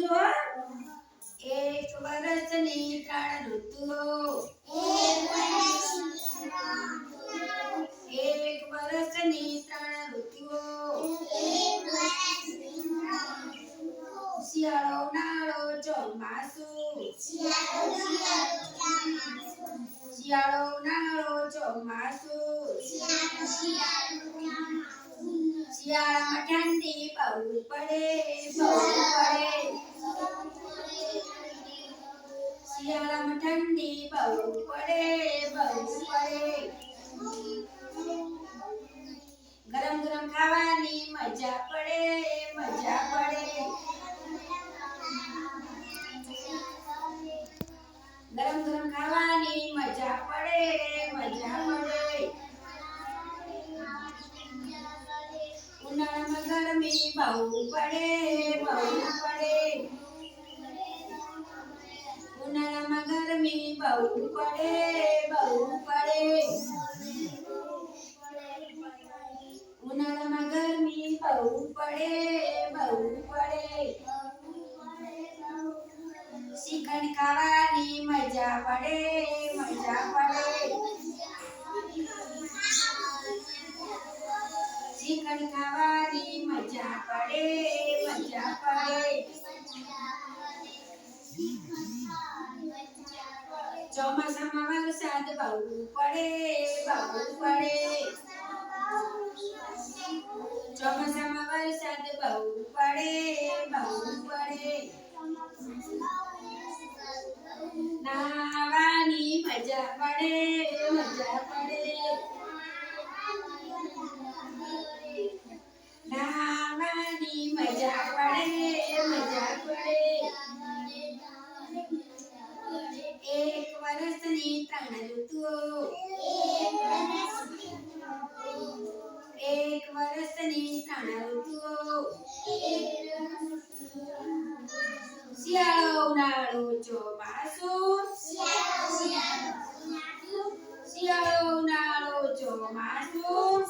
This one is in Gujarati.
જો એક વર્ષની ત્રણ ઋતુઓ એક વર્ષની ત્રણ ઋતુઓ શિયાળો ઉનાળો ચોમાસું શિયાળો ઉનાળો ચોમાસું શિયાળામાં ઠંડી બહુ પડે શિયાળામાં ઠંડી બહુ પડે ગરમ ગરમ ખાવાની મજા પડે ગરમ ગરમ ખાવાની મજા પડે ઉનાળામાં ગરમી બહુ પડે ઉનાળામાં ગરમી બહુ પડે ઉનાળામાં ગરમી બહુ પડે શ્રીખંડ ખાવાની મજા પડે શ્રીખંડ ખાવાની મજા પડે ચોમાસામાં વરસાદ બહુ પડે ચોમાસામાં વરસાદ બહુ પડે નાહવાની મજા પડે નાહવાની મજા પડે એક વર્ષની ત્રણ ઋતુઓ એક વર્ષની ત્રણ ઋતુઓ શિયાળો ઉનાળો ચોમાસું શિયાળો ઉનાળો ચોમાસું